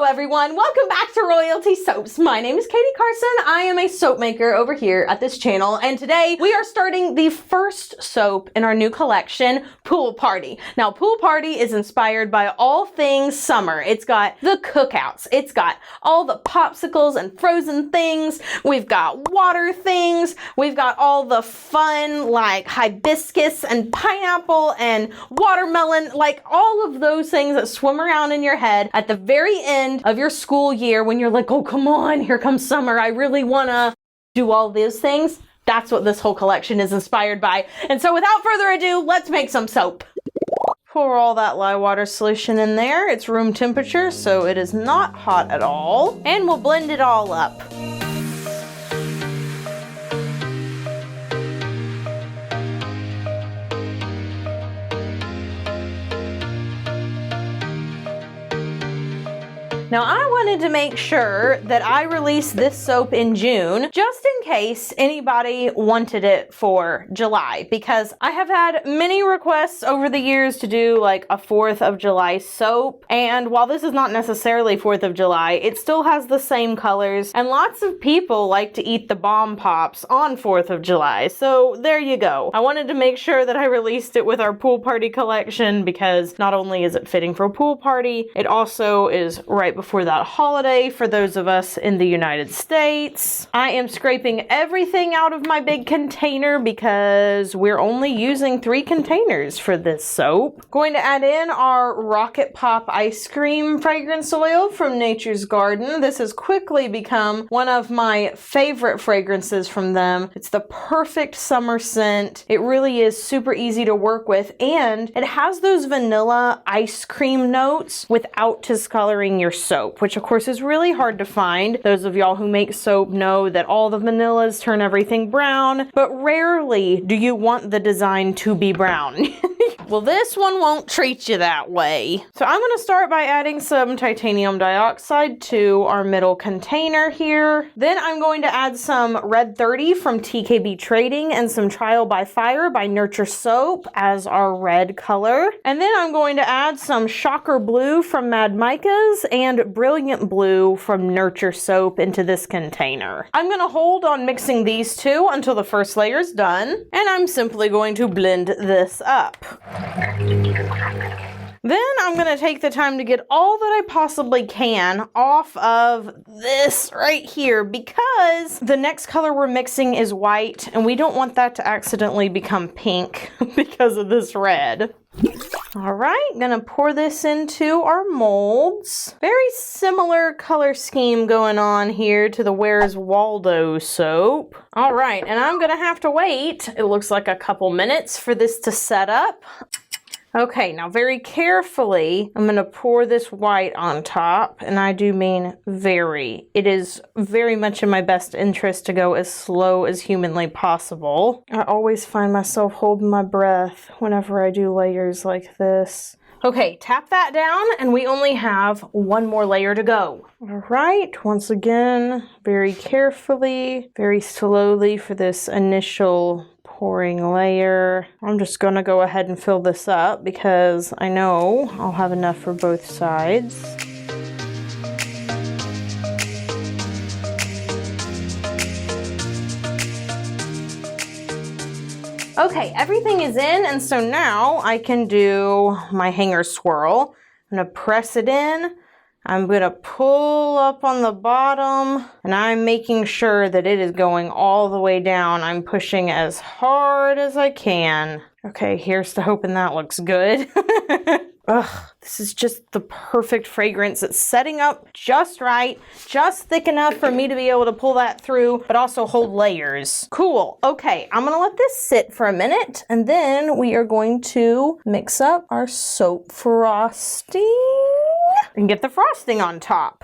everyone, welcome back to Royalty Soaps. My name is Katie Carson. I am a soap maker over here at this channel, and today we are starting the first soap in our new collection, Pool Party. Now, Pool Party is inspired by all things summer. It's got the cookouts, it's got all the popsicles and frozen things, we've got water things, we've got all the fun like hibiscus and pineapple and watermelon, like all of those things that swim around in your head at the very end of your school year when you're like, oh, come on, here comes summer. I really want to do all those things. That's what this whole collection is inspired by. And so without further ado, let's make some soap. Pour all that lye water solution in there. It's room temperature, so it is not hot at all. And we'll blend it all up. Now, I wanted to make sure that I released this soap in June, just in case anybody wanted it for July, because I have had many requests over the years to do like a 4th of July soap. And while this is not necessarily 4th of July, it still has the same colors. And lots of people like to eat the bomb pops on 4th of July. So there you go. I wanted to make sure that I released it with our Pool Party collection because not only is it fitting for a pool party, it also is right before that holiday for those of us in the United States. I am scraping everything out of my big container because we're only using 3 containers for this soap. Going to add in our Rocket Pop ice cream fragrance oil from Nature's Garden. This has quickly become one of my favorite fragrances from them. It's the perfect summer scent. It really is super easy to work with, and it has those vanilla ice cream notes without discoloring your soap, which of course is really hard to find. Those of y'all who make soap know that all the vanillas turn everything brown, but rarely do you want the design to be brown. Well, this one won't treat you that way. So I'm going to start by adding some titanium dioxide to our middle container here. Then I'm going to add some Red 30 from TKB Trading and some Trial by Fire by Nurture Soap as our red color. And then I'm going to add some Shocker Blue from Mad Micas and Brilliant Blue from Nurture Soap into this container. I'm going to hold on mixing these two until the first layer is done, and I'm simply going to blend this up. Then I'm going to take the time to get all that I possibly can off of this right here because the next color we're mixing is white and we don't want that to accidentally become pink because of this red. All right, gonna pour this into our molds. Very similar color scheme going on here to the Where's Waldo soap. All right, and I'm gonna have to wait, it looks like a couple minutes for this to set up. Okay, now very carefully, I'm going to pour this white on top, and I do mean very. It is very much in my best interest to go as slow as humanly possible. I always find myself holding my breath whenever I do layers like this. Okay, tap that down, and we only have one more layer to go. All right, once again, very carefully, very slowly for this initial pouring layer. I'm just gonna go ahead and fill this up because I know I'll have enough for both sides. Okay, everything is in, and so now I can do my hanger swirl. I'm gonna press it in. I'm going to pull up on the bottom, and I'm making sure that it is going all the way down. I'm pushing as hard as I can. Okay, here's to hoping that looks good. Ugh, this is just the perfect fragrance. It's setting up just right, just thick enough for me to be able to pull that through, but also hold layers. Cool. Okay, I'm gonna let this sit for a minute, and then we are going to mix up our soap frosting and get the frosting on top.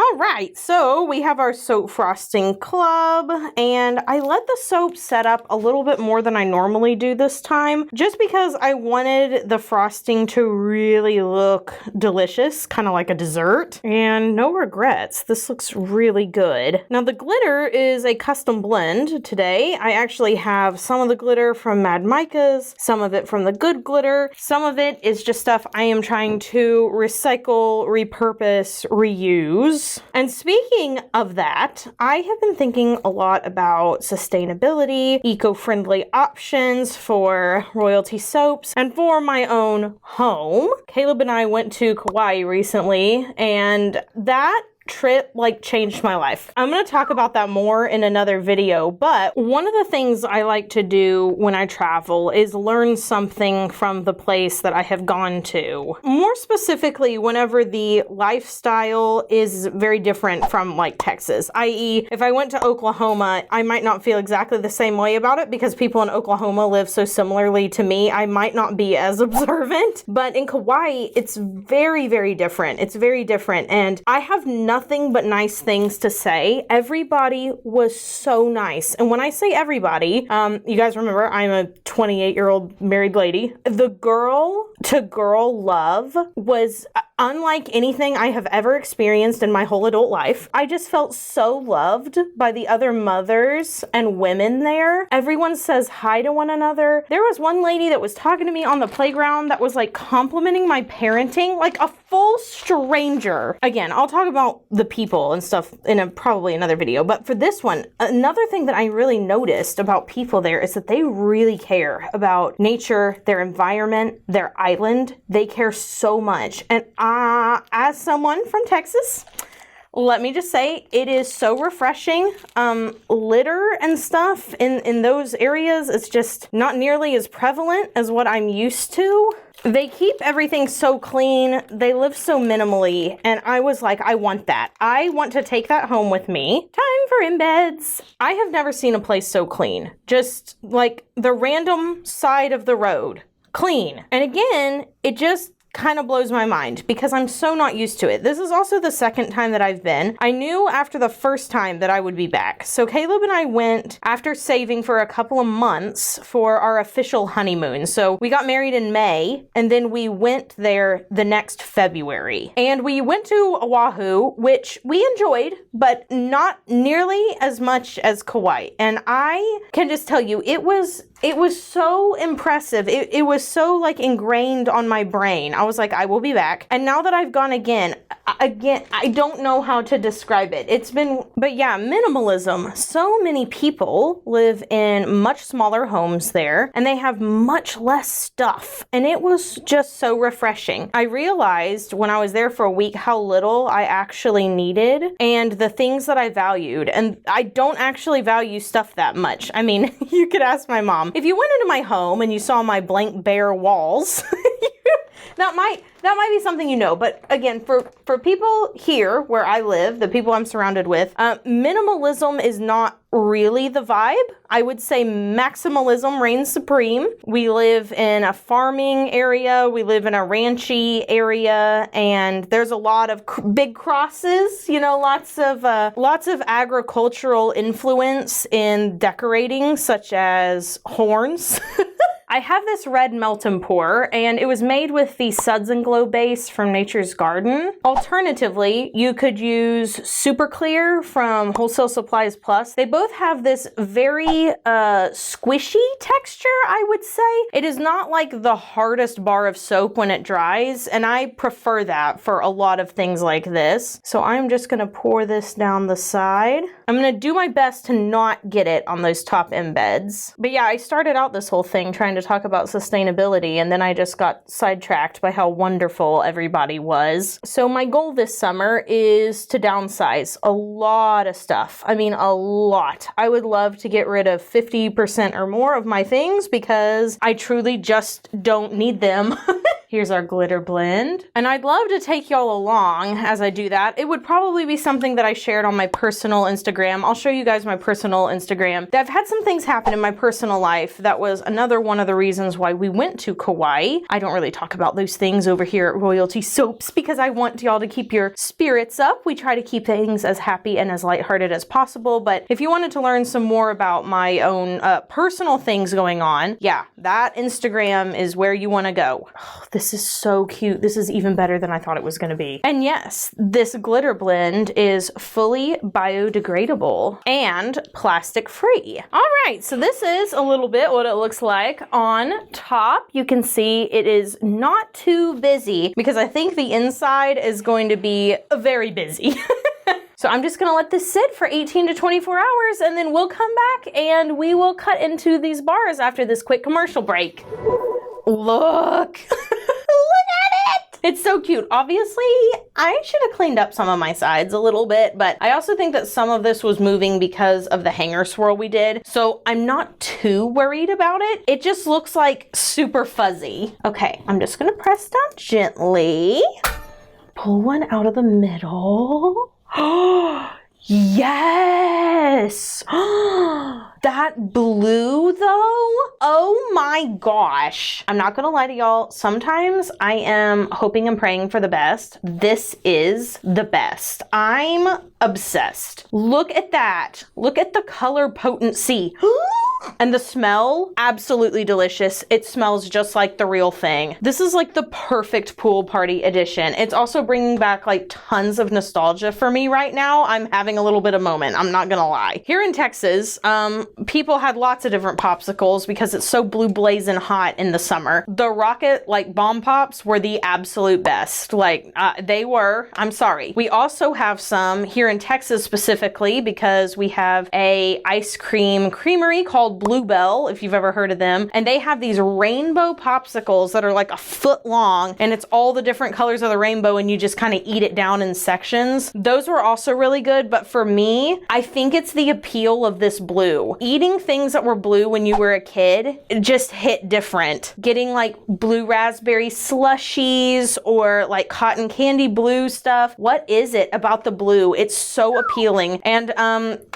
All right, so we have our soap frosting club, and I let the soap set up a little bit more than I normally do this time, just because I wanted the frosting to really look delicious, kind of like a dessert, and no regrets. This looks really good. Now the glitter is a custom blend today. I actually have some of the glitter from Mad Micah's, some of it from the Good Glitter, some of it is just stuff I am trying to recycle, repurpose, reuse. And speaking of that, I have been thinking a lot about sustainability, eco-friendly options for royalty soaps, and for my own home. Caleb and I went to Kauai recently, and that trip like changed my life. I'm going to talk about that more in another video, but one of the things I like to do when I travel is learn something from the place that I have gone to. More specifically, whenever the lifestyle is very different from like Texas, i.e. if I went to Oklahoma, I might not feel exactly the same way about it because people in Oklahoma live so similarly to me. I might not be as observant, but in Kauai, it's very, very different. It's very different, and I have nothing but nice things to say. Everybody was so nice. And when I say everybody, you guys remember I'm a 28-year-old married lady. The girl to girl love was unlike anything I have ever experienced in my whole adult life. I just felt so loved by the other mothers and women there. Everyone says hi to one another. There was one lady that was talking to me on the playground that was like complimenting my parenting, like a full stranger. Again, I'll talk about the people and stuff in probably another video, but for this one, another thing that I really noticed about people there is that they really care about nature, their environment, their island. They care so much. And as someone from Texas, let me just say, it is so refreshing. Litter and stuff in those areas is just not nearly as prevalent as what I'm used to. They keep everything so clean. They live so minimally. And I was like, I want that. I want to take that home with me. Time for embeds. I have never seen a place so clean. Just like the random side of the road. Clean. And again, it just kind of blows my mind because I'm so not used to it. This is also the second time that I've been. I knew after the first time that I would be back. So Caleb and I went after saving for a couple of months for our official honeymoon. So we got married in May and then we went there the next February. And we went to Oahu, which we enjoyed, but not nearly as much as Kauai. And I can just tell you, it was so impressive. It was so like ingrained on my brain. I was like, I will be back. And now that I've gone again, I don't know how to describe it. But yeah, minimalism. So many people live in much smaller homes there and they have much less stuff. And it was just so refreshing. I realized when I was there for a week how little I actually needed and the things that I valued. And I don't actually value stuff that much. I mean, you could ask my mom. If you went into my home and you saw my blank bare walls, that might be something you know. But again, for people here where I live, the people I'm surrounded with, minimalism is not really the vibe. I would say maximalism reigns supreme. We live in a farming area. We live in a ranchy area, and there's a lot of big crosses, you know, lots of agricultural influence in decorating, such as horns. I have this red melt and pour, and it was made with the Suds and Glow base from Nature's Garden. Alternatively, you could use Super Clear from Wholesale Supplies Plus. They both have this very squishy texture, I would say. It is not like the hardest bar of soap when it dries, and I prefer that for a lot of things like this. So I'm just gonna pour this down the side. I'm gonna do my best to not get it on those top embeds. But yeah, I started out this whole thing trying to talk about sustainability, and then I just got sidetracked by how wonderful everybody was. So my goal this summer is to downsize a lot of stuff. I mean, a lot. I would love to get rid of 50% or more of my things because I truly just don't need them. Here's our glitter blend. And I'd love to take y'all along as I do that. It would probably be something that I shared on my personal Instagram. I'll show you guys my personal Instagram. I've had some things happen in my personal life. That was another one of the reasons why we went to Kauai. I don't really talk about those things over here at Royalty Soaps because I want y'all to keep your spirits up. We try to keep things as happy and as lighthearted as possible. But if you wanted to learn some more about my own personal things going on, yeah, that Instagram is where you want to go. Oh, this is so cute. This is even better than I thought it was going to be. And yes, this glitter blend is fully biodegradable and plastic free. All right, so this is a little bit what it looks like on top. You can see it is not too busy because I think the inside is going to be very busy. So I'm just gonna let this sit for 18 to 24 hours and then we'll come back and we will cut into these bars after this quick commercial break. Look, look at it. It's so cute. Obviously, I should have cleaned up some of my sides a little bit, but I also think that some of this was moving because of the hanger swirl we did. So I'm not too worried about it. It just looks like super fuzzy. Okay, I'm just gonna press down gently. Pull one out of the middle. Oh, yes! That blue though, oh my gosh. I'm not gonna lie to y'all, sometimes I am hoping and praying for the best. This is the best. I'm obsessed. Look at that. Look at the color potency. And the smell, absolutely delicious. It smells just like the real thing. This is like the perfect pool party edition. It's also bringing back like tons of nostalgia for me right now. I'm having a little bit of moment, I'm not gonna lie. Here in Texas, people had lots of different popsicles because it's so blue blazing hot in the summer. The rocket like bomb pops were the absolute best. Like they were, I'm sorry. We also have some here in Texas specifically because we have a ice cream creamery called Bluebell, if you've ever heard of them. And they have these rainbow popsicles that are like a foot long and it's all the different colors of the rainbow and you just kind of eat it down in sections. Those were also really good, but for me, I think it's the appeal of this blue. Eating things that were blue when you were a kid, it just hit different. Getting like blue raspberry slushies or like cotton candy blue stuff. What is it about the blue? It's so appealing. And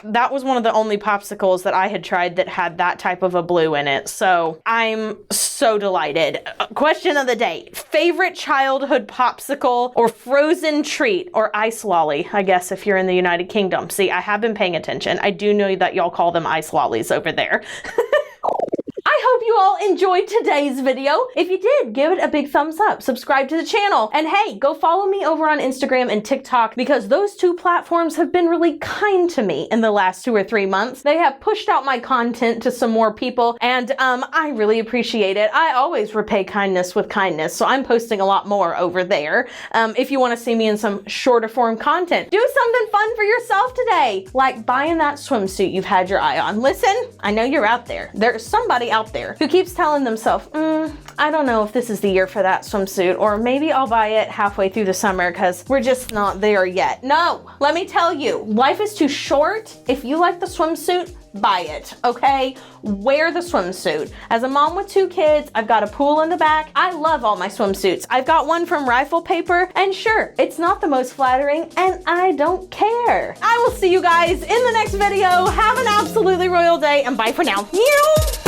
that was one of the only popsicles that I had tried that had that type of a blue in it. So I'm so delighted. Question of the day, favorite childhood popsicle or frozen treat or ice lolly, I guess if you're in the United Kingdom. See, I have been paying attention. I do know that y'all call them ice lollies over there. I hope you all enjoyed today's video. If you did, give it a big thumbs up, subscribe to the channel, and hey, go follow me over on Instagram and TikTok because those two platforms have been really kind to me in the last 2 or 3 months. They have pushed out my content to some more people and I really appreciate it. I always repay kindness with kindness, so I'm posting a lot more over there. If you want to see me in some shorter form content, do something fun for yourself today, like buying that swimsuit you've had your eye on. Listen, I know you're out there. There's somebody out there who keeps telling themselves, I don't know if this is the year for that swimsuit, or maybe I'll buy it halfway through the summer because we're just not there yet. No, let me tell you, life is too short. If you like the swimsuit, buy it, okay? Wear the swimsuit. As a mom with 2 kids, I've got a pool in the back. I love all my swimsuits. I've got one from Rifle Paper, and sure, it's not the most flattering, and I don't care. I will see you guys in the next video. Have an absolutely royal day, and bye for now. Meow.